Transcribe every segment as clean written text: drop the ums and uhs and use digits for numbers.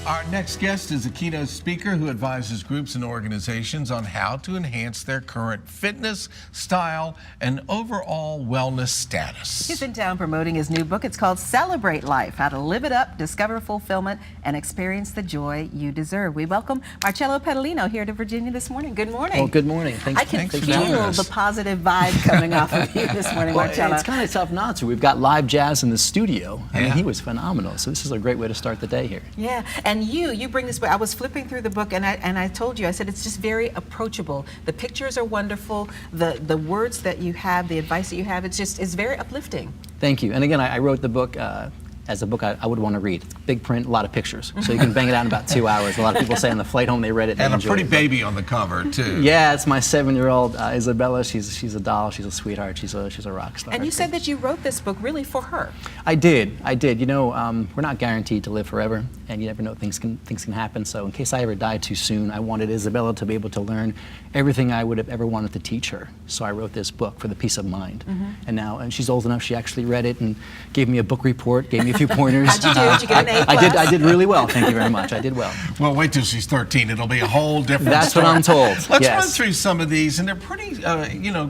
Our next guest is a keynote speaker who advises groups and organizations on how to enhance their current fitness, style, and overall wellness status. He's in town promoting his new book. It's called Celebrate Life, How to Live It Up, Discover Fulfillment, and Experience the Joy You Deserve. We welcome Marcello Pedalino here to Virginia this morning. Good morning. Well, good morning. I can feel the positive vibe coming off of you this morning, Marcello. It's kind of tough not to. We've got live jazz in the studio. I mean, he was phenomenal. So this is a great way to start the day here. Yeah, and you bring this book. I was flipping through the book, and I told you, I said it's just very approachable. The pictures are wonderful. The words that you have, the advice that you have, it's very uplifting. Thank you. And again, I wrote the book as a book I would want to read. It's big print, a lot of pictures. So you can bang it out in about 2 hours. A lot of people say on the flight home they read it. And a pretty baby on the cover, too. Yeah, it's my 7-year-old Isabella. She's a doll. She's a sweetheart. She's a rock star. And you said that you wrote this book really for her. I did. You know, we're not guaranteed to live forever, and you never know, things can happen. So in case I ever died too soon, I wanted Isabella to be able to learn everything I would have ever wanted to teach her. So I wrote this book for the peace of mind. And she's old enough, she actually read it and gave me a book report, gave me a few pointers. How'd you do? Did you get an A+? I did really well. Thank you very much. I did well. Well, wait till she's 13. It'll be a whole different That's story. what I'm told. Let's run through some of these, and they're pretty,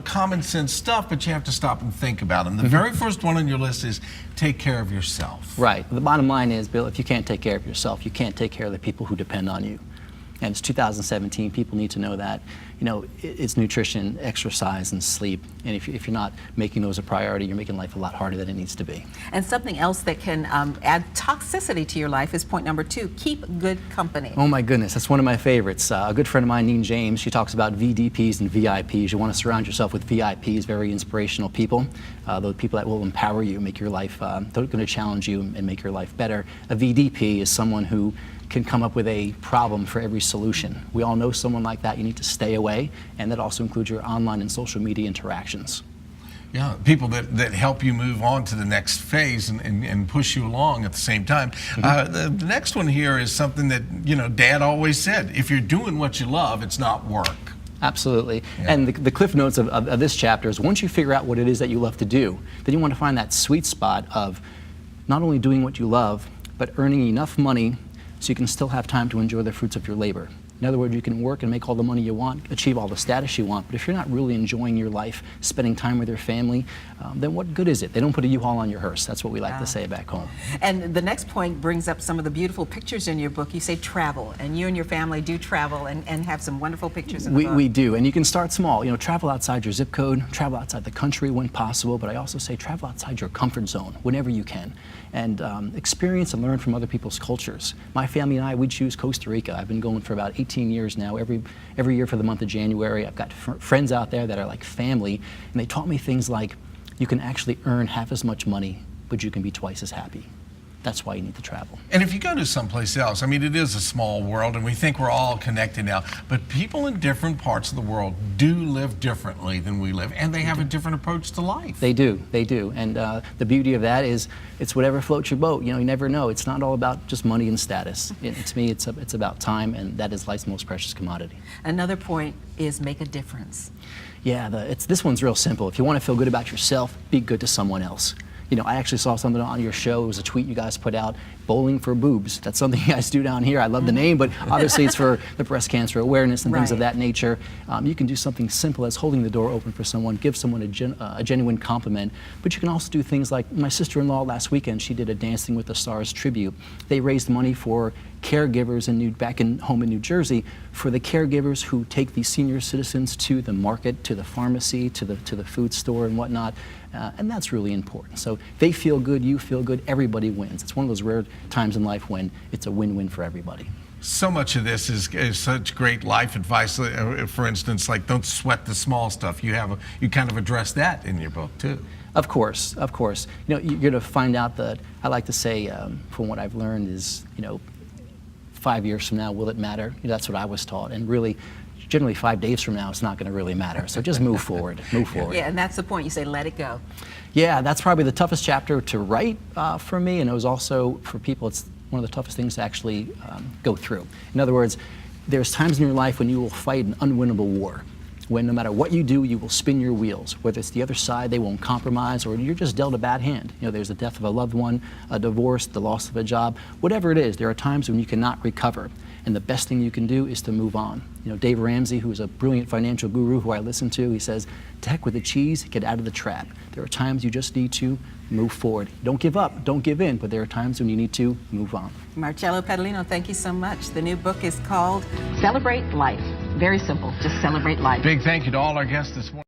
common sense stuff, but you have to stop and think about them. The very first one on your list is take care of yourself. Right. The bottom line is, Bill, if you can't take care of yourself, you can't take care of the people who depend on you. And it's 2017. People need to know that, it's nutrition, exercise, and sleep. And if you're not making those a priority, you're making life a lot harder than it needs to be. And something else that can add toxicity to your life is point number 2, keep good company. Oh my goodness, that's one of my favorites. A good friend of mine, Neen James, she talks about VDPs and VIPs. You want to surround yourself with VIPs, very inspirational people. Those people that will empower you, make your life, they're going to challenge you and make your life better. A VDP is someone who can come up with a problem for every solution. We all know someone like that. You need to stay away, and that also includes your online and social media interactions. Yeah, people that help you move on to the next phase and push you along at the same time. The next one here is something that, Dad always said, if you're doing what you love, it's not work. Absolutely. Yeah. And the cliff notes of this chapter is once you figure out what it is that you love to do, then you want to find that sweet spot of not only doing what you love, but earning enough money so you can still have time to enjoy the fruits of your labor. In other words, you can work and make all the money you want, achieve all the status you want, but if you're not really enjoying your life, spending time with your family, then what good is it? They don't put a U-Haul on your hearse. That's what we like to say back home. And the next point brings up some of the beautiful pictures in your book. You say travel, and you and your family do travel and have some wonderful pictures in the book. We do, and you can start small. Travel outside your zip code, travel outside the country when possible, but I also say travel outside your comfort zone whenever you can, and experience and learn from other people's cultures. My family and I, we choose Costa Rica. I've been going for about 18 years now, every year for the month of January. I've got friends out there that are like family, and they taught me things like you can actually earn half as much money, but you can be twice as happy. That's why you need to travel. And if you go to someplace else, I mean, it is a small world, and we think we're all connected now, but people in different parts of the world do live differently than we live, and they have a different approach to life. They do. And the beauty of that is it's whatever floats your boat. You never know. It's not all about just money and status. To me, it's about time, and that is life's most precious commodity. Another point is make a difference. Yeah, this one's real simple. If you want to feel good about yourself, be good to someone else. I actually saw something on your show. It was a tweet you guys put out, bowling for boobs. That's something you guys do down here. I love the name, but obviously it's for the breast cancer awareness and things of that nature. You can do something simple as holding the door open for someone, give someone a genuine compliment, but you can also do things like my sister-in-law last weekend, she did a Dancing with the Stars tribute. They raised money for caregivers back home in New Jersey, for the caregivers who take these senior citizens to the market, to the pharmacy, to the food store and whatnot. And that's really important. So they feel good, you feel good, everybody wins. It's one of those rare times in life when it's a win-win for everybody. So much of this is such great life advice. For instance, like don't sweat the small stuff. You kind of address that in your book too. Of course. You're going to find out that I like to say, from what I've learned, is 5 years from now, will it matter? That's what I was taught, and really. Generally 5 days from now, it's not going to really matter. So just move forward, Yeah, and that's the point. You say, let it go. Yeah, that's probably the toughest chapter to write for me, and it was also, for people, it's one of the toughest things to actually go through. In other words, there's times in your life when you will fight an unwinnable war. when no matter what you do, you will spin your wheels. Whether it's the other side, they won't compromise, or you're just dealt a bad hand. You know, there's the death of a loved one, a divorce, the loss of a job, whatever it is, there are times when you cannot recover. And the best thing you can do is to move on. You know, Dave Ramsey, who is a brilliant financial guru who I listen to, he says, to heck with the cheese, get out of the trap. There are times you just need to move forward. Don't give up, don't give in, but there are times when you need to move on. Marcello Pedalino, thank you so much. The new book is called Celebrate Life. Very simple, just celebrate life. Big thank you to all our guests this morning.